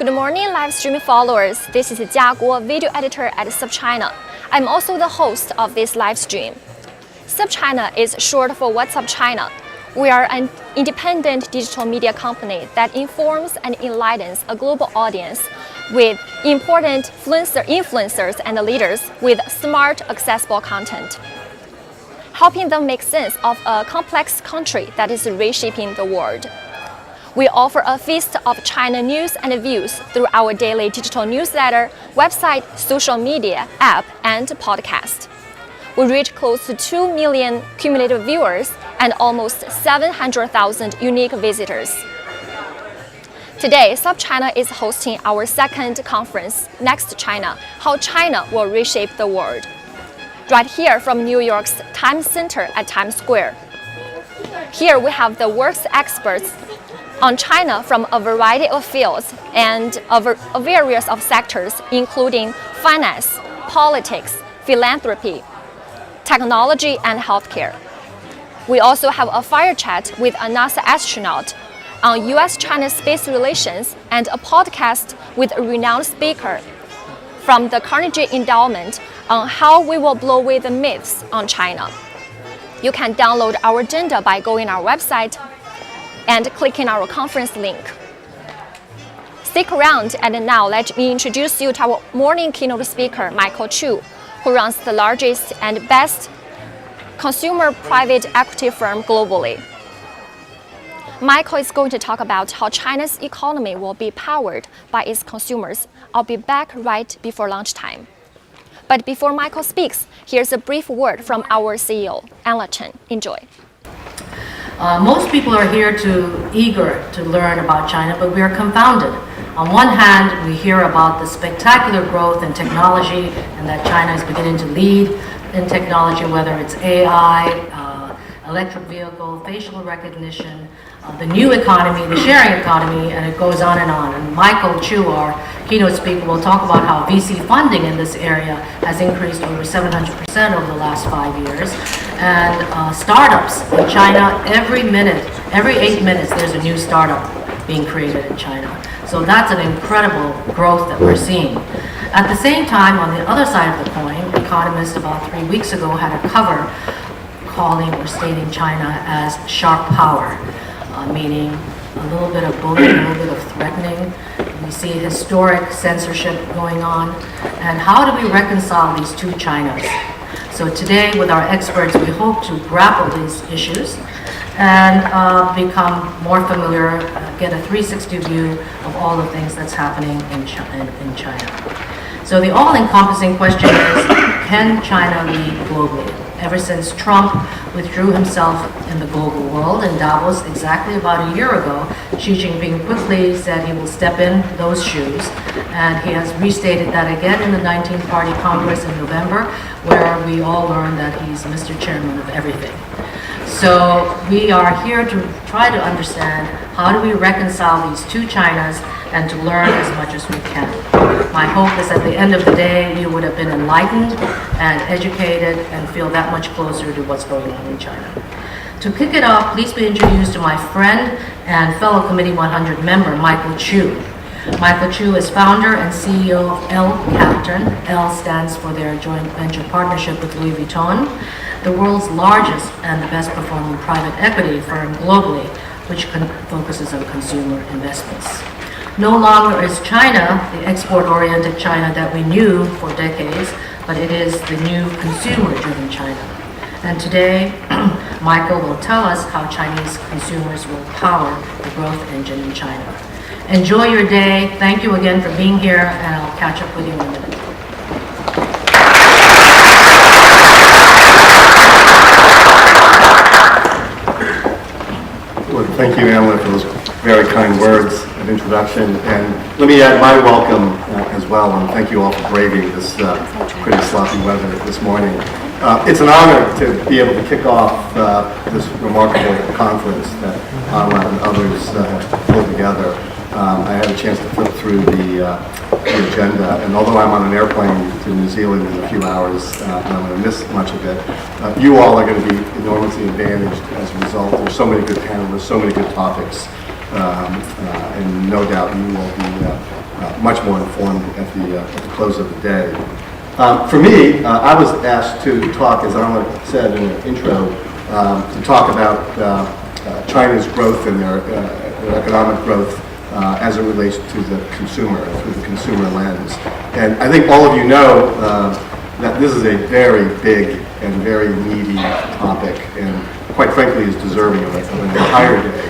Good morning, live streaming followers. This is Jia Guo, video editor at SubChina. I'm also the host of this live stream. SubChina is short for What's Up China. We are an independent digital media company that informs and enlightens a global audience with important influencers and leaders with smart, accessible content, helping them make sense of a complex country that is reshaping the world. We offer a feast of China news and views through our daily digital newsletter, website, social media, app, and podcast. We reach close to 2 million cumulative viewers and almost 700,000 unique visitors. Today, SubChina is hosting our second conference, Next China, How China Will Reshape the World, right here from New York's Times Center at Times Square. Here we have the world's experts on China from a variety of fields and various of sectors, including finance, politics, philanthropy, technology, and healthcare. We also have a fire chat with a NASA astronaut on US-China space relations and a podcast with a renowned speaker from the Carnegie Endowment on how we will blow away the myths on China. You can download our agenda by going to our website and clicking our conference link. Stick around, and now let me introduce you to our morning keynote speaker, Michael Chu, who runs the largest and best consumer private equity firm globally. Michael is going to talk about how China's economy will be powered by its consumers. I'll be back right before lunchtime. But before Michael speaks, here's a brief word from our CEO, Anla Chen. Enjoy. Most people are here eager to learn about China, but we are confounded. On one hand, we hear about the spectacular growth in technology and that China is beginning to lead in technology, whether it's AI, electric vehicle, facial recognition, the new economy, the sharing economy, and it goes on. And Michael Chu, our keynote speaker, will talk about how VC funding in this area has increased over 700% over the last 5 years. And startups in China, every 8 minutes, there's a new startup being created in China. So that's an incredible growth that we're seeing. At the same time, on the other side of the coin, economists about 3 weeks ago had a cover calling or stating China as sharp power, meaning a little bit of bullying, a little bit of threatening. We see historic censorship going on. And how do we reconcile these two Chinas? So today, with our experts, we hope to grapple these issues and become more familiar, get a 360 view of all the things that's happening in China. So the all-encompassing question is, can China lead globally? Ever since Trump withdrew himself in the global world in Davos exactly about a year ago, Xi Jinping quickly said he will step in those shoes, and he has restated that again in the 19th Party Congress in November, where we all learned that he's Mr. Chairman of everything. So we are here to try to understand how do we reconcile these two Chinas and to learn as much as we can. My hope is at the end of the day, you would have been enlightened and educated and feel that much closer to what's going on in China. To kick it off, please be introduced to my friend and fellow Committee 100 member, Michael Chu. Michael Chu is founder and CEO of L Capital. L stands for their joint venture partnership with Louis Vuitton, the world's largest and the best performing private equity firm globally, which focuses on consumer investments. No longer is China the export-oriented China that we knew for decades, but it is the new consumer-driven China. And today, Michael will tell us how Chinese consumers will power the growth engine in China. Enjoy your day. Thank you again for being here, and I'll catch up with you in a minute. Well, thank you, Anna, for those very kind words of introduction. And let me add my welcome as well, and thank you all for braving this pretty sloppy weather this morning. It's an honor to be able to kick off this remarkable conference that Anna and others have pulled together. I had a chance to flip through the agenda, and although I'm on an airplane to New Zealand in a few hours, and I'm going to miss much of it, you all are going to be enormously advantaged as a result. There's so many good panelists, so many good topics, and no doubt you will be much more informed at the close of the day. For me, I was asked to talk, as Arnold said in the intro, to talk about China's growth and their economic growth as it relates to the consumer, through the consumer lens. And I think all of you know that this is a very big and very meaty topic, and quite frankly is deserving of an entire day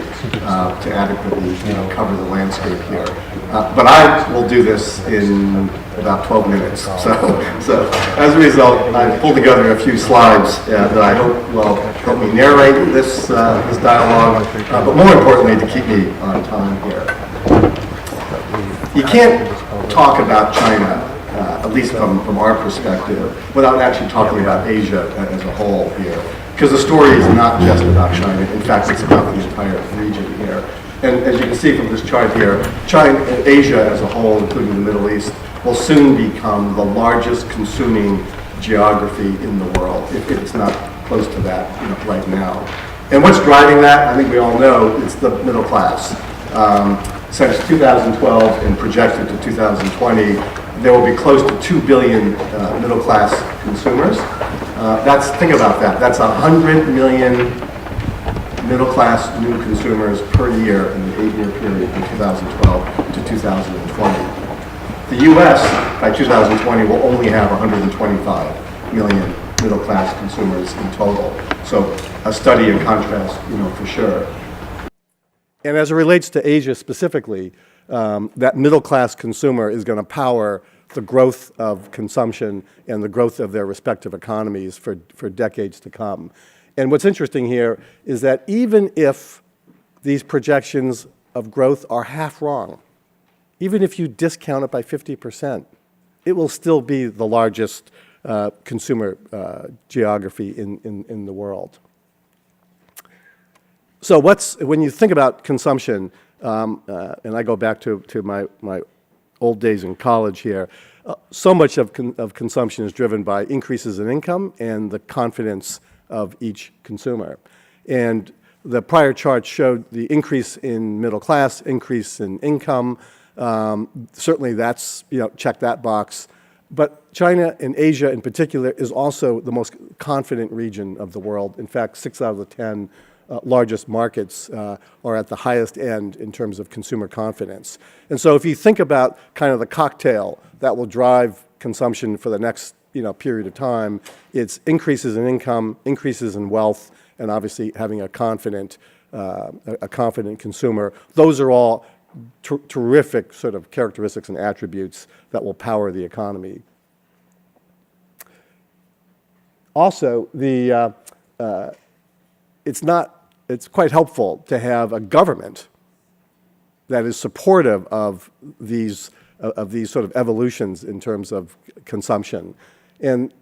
to adequately cover the landscape here. But I will do this in about 12 minutes. So as a result, I pulled together a few slides that I hope will help me narrate this dialogue, but more importantly, to keep me on time here. You can't talk about China, at least from our perspective, without actually talking about Asia as a whole here. Because the story is not just about China. In fact, it's about the entire region here. And as you can see from this chart here, Asia as a whole, including the Middle East, will soon become the largest consuming geography in the world, if it's not close to that right now. And what's driving that, I think we all know, it's the middle class. Since 2012 and projected to 2020, there will be close to 2 billion middle-class consumers. Think about that. That's 100 million middle-class new consumers per year in the 8-year period from 2012 to 2020. The U.S. by 2020 will only have 125 million middle-class consumers in total. So a study in contrast, for sure. And as it relates to Asia specifically, that middle-class consumer is going to power the growth of consumption and the growth of their respective economies for decades to come. And what's interesting here is that even if these projections of growth are half wrong, even if you discount it by 50%, it will still be the largest consumer geography in the world. So when you think about consumption, and I go back to my old days in college here, so much of consumption is driven by increases in income and the confidence of each consumer. And the prior chart showed the increase in middle class, increase in income. Certainly that's, check that box. But China and Asia in particular is also the most confident region of the world. In fact, 6 out of the 10 largest markets are at the highest end in terms of consumer confidence. And so if you think about kind of the cocktail that will drive consumption for the next period of time, it's increases in income, increases in wealth, and obviously having a confident consumer. Those are all terrific sort of characteristics and attributes that will power the economy. Also, it's quite helpful to have a government that is supportive of these sort of evolutions in terms of consumption. And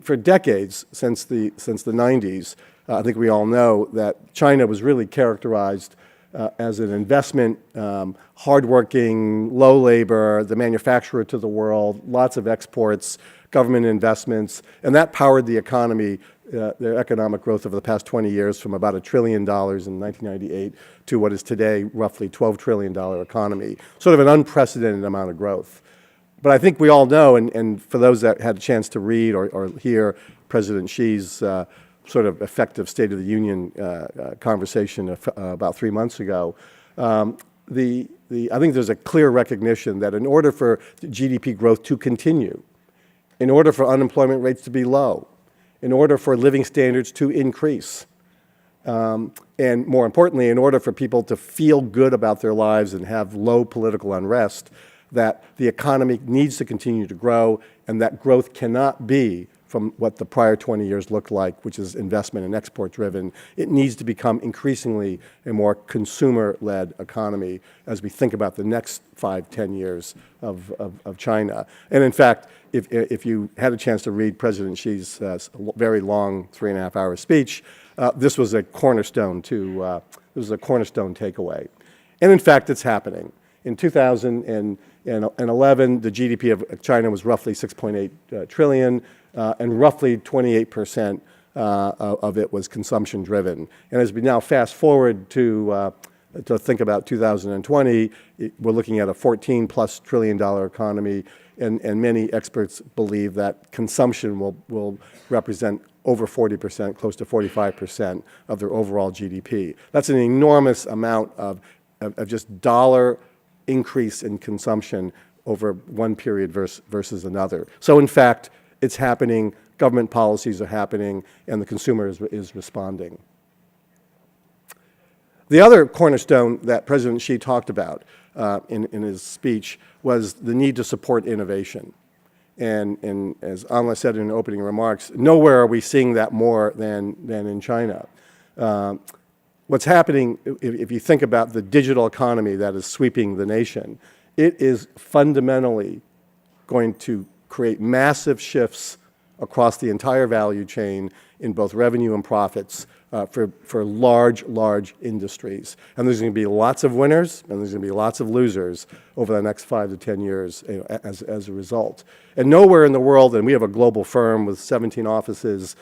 for decades, since the 90s, I think we all know that China was really characterized as an investment, hardworking, low labor, the manufacturer to the world, lots of exports, government investments, and that powered the economy, their economic growth over the past 20 years from about $1 trillion in 1998 to what is today roughly $12 trillion economy, sort of an unprecedented amount of growth. But I think we all know, and for those that had a chance to read or hear President Xi's sort of effective State of the Union conversation about 3 months ago, I think there's a clear recognition that in order for GDP growth to continue, in order for unemployment rates to be low, in order for living standards to increase, and more importantly, in order for people to feel good about their lives and have low political unrest, that the economy needs to continue to grow, and that growth cannot be from what the prior 20 years looked like, which is investment and export driven. It needs to become increasingly a more consumer-led economy as we think about the next 5-10 years of China. And in fact, if you had a chance to read President Xi's very long 3.5-hour speech, this was a cornerstone takeaway. And in fact, it's happening. In 2011, the GDP of China was roughly 6.8 trillion, and roughly 28% of it was consumption driven. And as we now fast forward to to think about 2020, we're looking at a $14+ trillion economy, and many experts believe that consumption will represent over 40%, close to 45% of their overall GDP. That's an enormous amount of just dollar increase in consumption over one period versus another. So in fact, it's happening, government policies are happening, and the consumer is responding. The other cornerstone that President Xi talked about in his speech was the need to support innovation. And as Anna said in her opening remarks, nowhere are we seeing that more than in China. What's happening, if you think about the digital economy that is sweeping the nation, it is fundamentally going to create massive shifts across the entire value chain in both revenue and profits for large industries. And there's going to be lots of winners and there's going to be lots of losers over the next 5 to 10 years as a result. And nowhere in the world, and we have a global firm with 17 offices,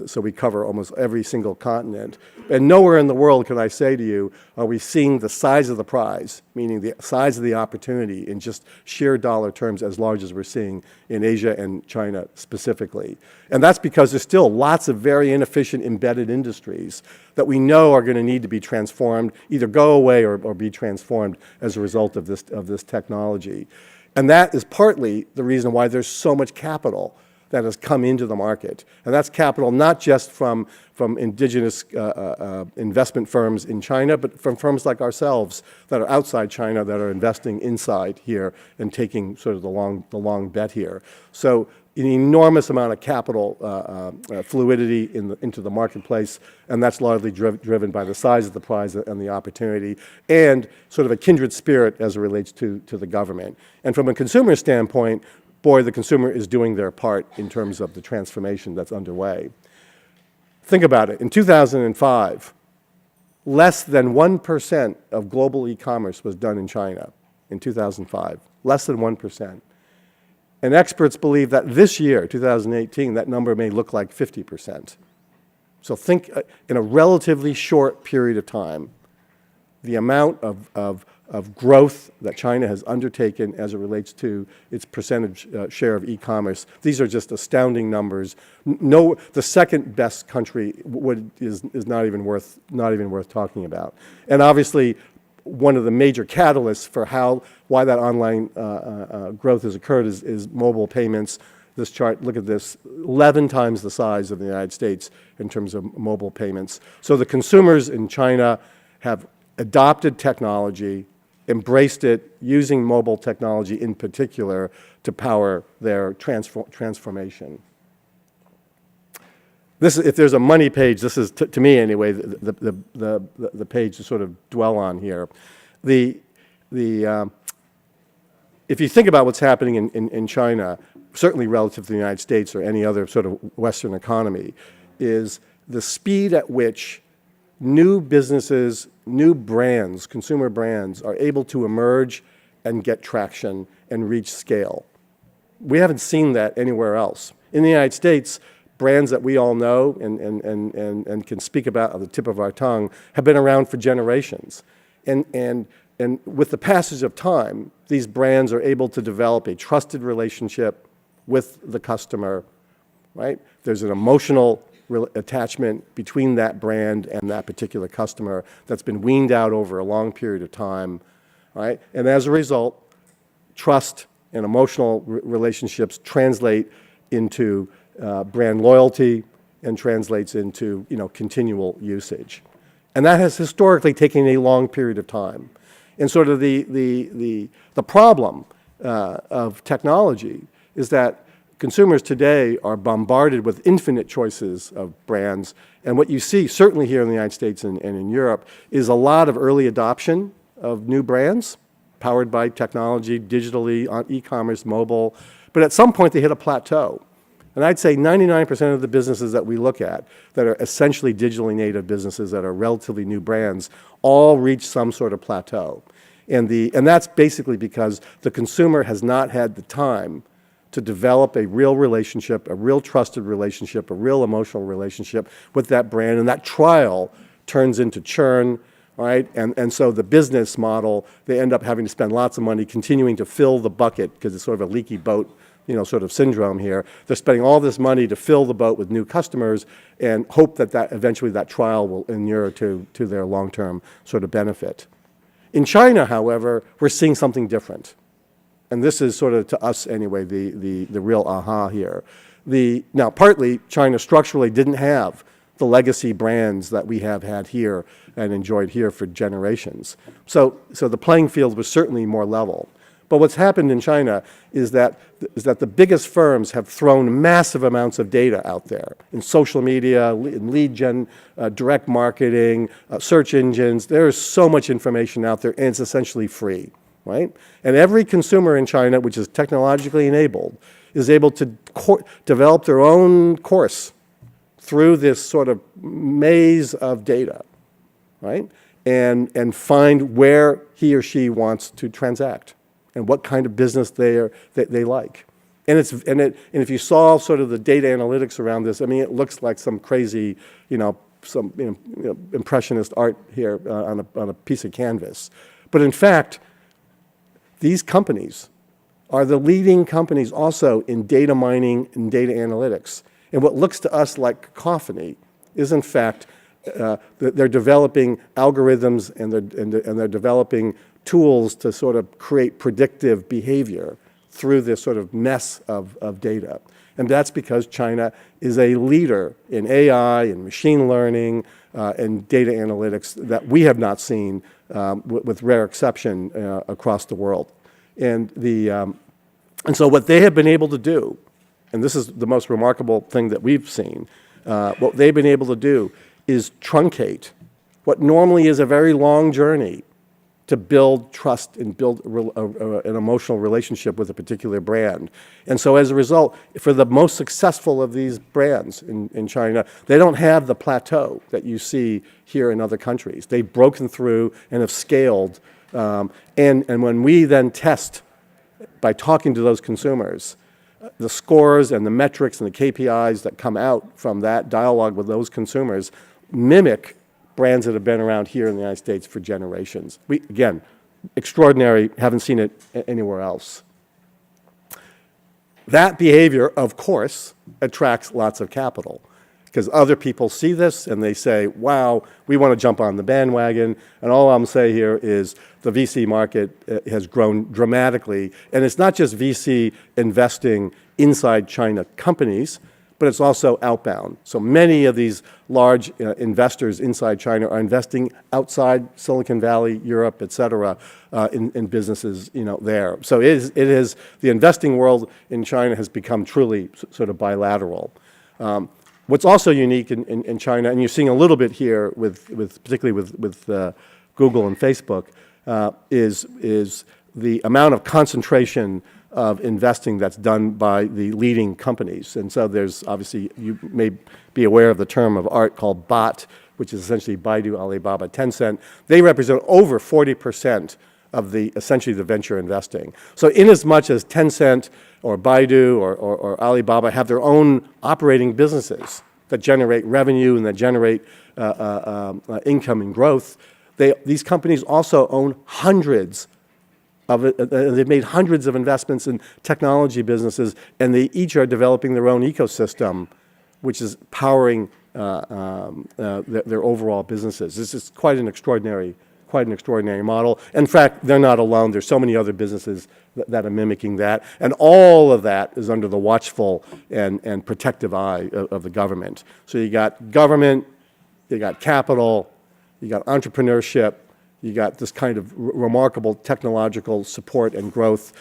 so we cover almost every single continent. And nowhere in the world can I say to you, are we seeing the size of the prize, meaning the size of the opportunity in just sheer dollar terms as large as we're seeing in Asia and China specifically. And that's because there's still lots of very inefficient embedded industries that we know are going to need to be transformed, either go away or be transformed as a result of this technology. And that is partly the reason why there's so much capital that has come into the market. And that's capital not just from indigenous investment firms in China, but from firms like ourselves that are outside China that are investing inside here and taking sort of the long bet here. So an enormous amount of capital fluidity into the marketplace, and that's largely driven by the size of the prize and the opportunity, and sort of a kindred spirit as it relates to the government. And from a consumer standpoint, boy, the consumer is doing their part in terms of the transformation that's underway. Think about it. In 2005, less than 1% of global e-commerce was done in China in 2005, less than 1%. And experts believe that this year, 2018, that number may look like 50%. So think in a relatively short period of time, the amount of growth that China has undertaken as it relates to its percentage share of e-commerce. These are just astounding numbers. No, the second best country is not even worth talking about. And obviously, one of the major catalysts for why that online growth has occurred is mobile payments. This chart, look at this, 11 times the size of the United States in terms of mobile payments. So the consumers in China have adopted technology, embraced it, using mobile technology in particular to power their transformation. This, if there's a money page, this is, to me anyway, the page to sort of dwell on here. If you think about what's happening in China, certainly relative to the United States or any other sort of Western economy, is the speed at which new businesses, new brands, consumer brands, are able to emerge and get traction and reach scale. We haven't seen that anywhere else. In the United States, brands that we all know and can speak about on the tip of our tongue have been around for generations. And with the passage of time, these brands are able to develop a trusted relationship with the customer, right? There's an emotional attachment between that brand and that particular customer that's been weaned out over a long period of time, right? And as a result, trust and emotional relationships translate into brand loyalty and translates into, continual usage. And that has historically taken a long period of time. And sort of the problem of technology is that consumers today are bombarded with infinite choices of brands. And what you see, certainly here in the United States and in Europe, is a lot of early adoption of new brands powered by technology, digitally, on e-commerce, mobile. But at some point, they hit a plateau. And I'd say 99% of the businesses that we look at that are essentially digitally native businesses that are relatively new brands all reach some sort of plateau. And that's basically because the consumer has not had the time to develop a real relationship, a real trusted relationship, a real emotional relationship with that brand. And that trial turns into churn, all right? And so the business model, they end up having to spend lots of money continuing to fill the bucket because it's sort of a leaky boat, sort of syndrome here. They're spending all this money to fill the boat with new customers and hope that eventually that trial will inure to their long-term sort of benefit. In China, however, we're seeing something different. And this is sort of, to us anyway, the real aha here. Now, partly, China structurally didn't have the legacy brands that we have had here and enjoyed here for generations. So the playing field was certainly more level. But what's happened in China is that the biggest firms have thrown massive amounts of data out there in social media, in lead gen, direct marketing, search engines. There is so much information out there, and it's essentially free, right? And every consumer in China, which is technologically enabled, is able to develop their own course through this sort of maze of data, right? And find where he or she wants to transact and what kind of business they like. And if you saw sort of the data analytics around this, I mean, it looks like some crazy, impressionist art here on a piece of canvas. But in fact, these companies are the leading companies also in data mining and data analytics. And what looks to us like cacophony is, in fact, they're developing algorithms and they're developing tools to sort of create predictive behavior through this sort of mess of data. And that's because China is a leader in AI and machine learning and data analytics that we have not seen, with rare exception, across the world. And so what they have been able to do, and this is the most remarkable thing that we've seen, what they've been able to do is truncate what normally is a very long journey to build trust and build an emotional relationship with a particular brand. And so as a result, for the most successful of these brands in China, they don't have the plateau that you see here in other countries. They've broken through and have scaled. And when we then test by talking to those consumers, the scores and the metrics and the KPIs that come out from that dialogue with those consumers mimic brands that have been around here in the United States for generations. Again, extraordinary, haven't seen it anywhere else. That behavior, of course, attracts lots of capital because other people see this and they say, wow, we want to jump on the bandwagon. And all I'm saying here is the VC market has grown dramatically. And it's not just VC investing inside China companies, but it's also outbound. So many of these large investors inside China are investing outside Silicon Valley, Europe, et cetera, in businesses there. So it is the investing world in China has become truly sort of bilateral. What's also unique in China, and you're seeing a little bit here particularly with Google and Facebook, is the amount of concentration of investing that's done by the leading companies. And so there's obviously, you may be aware of the term of art called bot, which is essentially Baidu, Alibaba, Tencent. They represent over 40% of essentially the venture investing. So in as much as Tencent or Baidu or Alibaba have their own operating businesses that generate revenue and that generate income and growth, these companies also own hundreds they've made hundreds of investments in technology businesses, and they each are developing their own ecosystem, which is powering their overall businesses. This is quite an extraordinary model. In fact, they're not alone. There's so many other businesses that are mimicking that, and all of that is under the watchful and protective eye of the government. So you got government, you got capital, you got entrepreneurship, you got this kind of remarkable technological support and growth.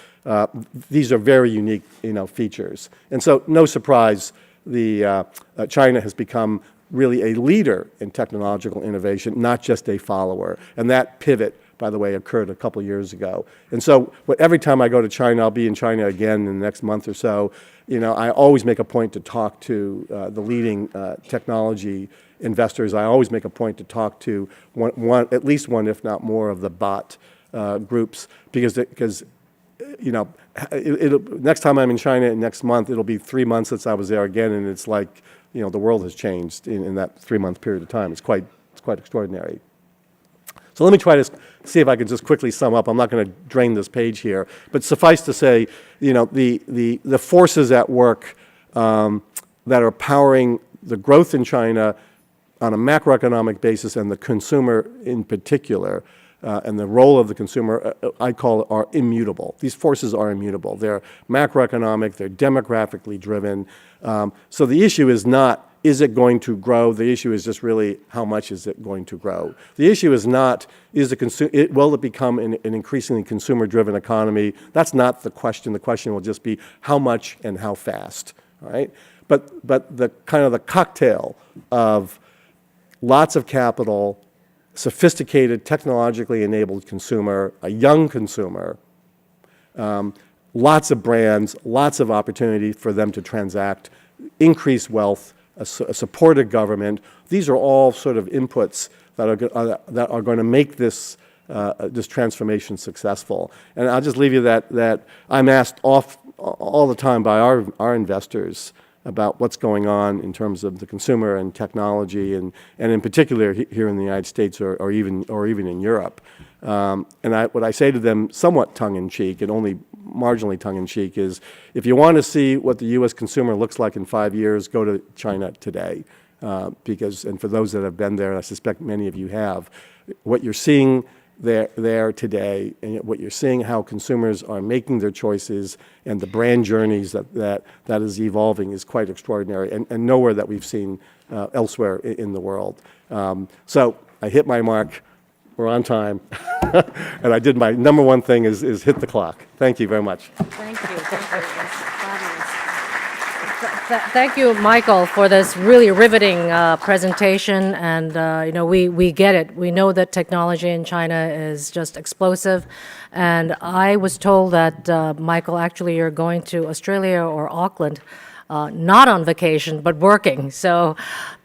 These are very unique, features. And so, no surprise, China has become really a leader in technological innovation, not just a follower. And that pivot, by the way, occurred a couple years ago. And so, every time I go to China, I'll be in China again in the next month or so. I always make a point to talk to the leading technology investors. I always make a point to talk to at least one, if not more, of the bot groups, because next time I'm in China next month, it'll be 3 months since I was there again, and it's like the world has changed in that 3-month period of time. It's quite extraordinary. So let me try to see if I can just quickly sum up. I'm not going to drain this page here, but suffice to say, the forces at work that are powering the growth in China on a macroeconomic basis and the consumer in particular, and the role of the consumer, I call it, are immutable. These forces are immutable. They're macroeconomic, they're demographically driven. So the issue is not, is it going to grow? The issue is just really, how much is it going to grow? The issue is not, will it become an increasingly consumer-driven economy? That's not the question. The question will just be how much and how fast, all right? But the kind of the cocktail of lots of capital, sophisticated, technologically enabled consumer, a young consumer, lots of brands, lots of opportunity for them to transact, increase wealth, a supported government. These are all sort of inputs that are going to make this transformation successful. And I'll just leave you that I'm asked all the time by our investors about what's going on in terms of the consumer and technology, and in particular here in the United States or even in Europe. And what I say to them, somewhat tongue-in-cheek and only marginally tongue-in-cheek, is if you want to see what the U.S. consumer looks like in 5 years, go to China today. And for those that have been there, and I suspect many of you have, what you're seeing there today, and what you're seeing how consumers are making their choices and the brand journeys that is evolving is quite extraordinary, and nowhere that we've seen elsewhere in the world. So I hit my mark. We're on time. And I did my number one thing is hit the clock. Thank you very much. Thank you. Thank you, Michael, for this really riveting presentation. And we get it. We know that technology in China is just explosive. And I was told that Michael, actually, you're going to Australia or Auckland, not on vacation, but working. So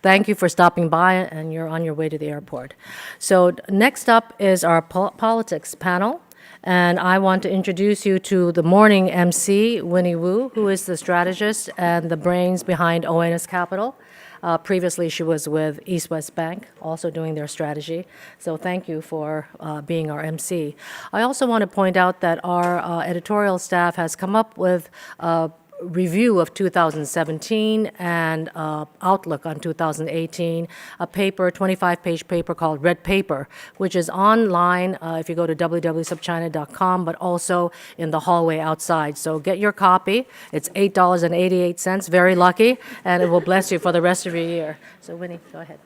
thank you for stopping by, and you're on your way to the airport. So next up is our politics panel. And I want to introduce you to the morning MC, Winnie Wu, who is the strategist and the brains behind ONS Capital. Previously, she was with East West Bank, also doing their strategy. So thank you for being our MC. I also want to point out that our editorial staff has come up with review of 2017 and outlook on 2018, a paper, 25-page paper called Red Paper, which is online if you go to www.subchina.com, but also in the hallway outside. So get your copy. It's $8.88, very lucky, and it will bless you for the rest of your year. So Winnie, go ahead.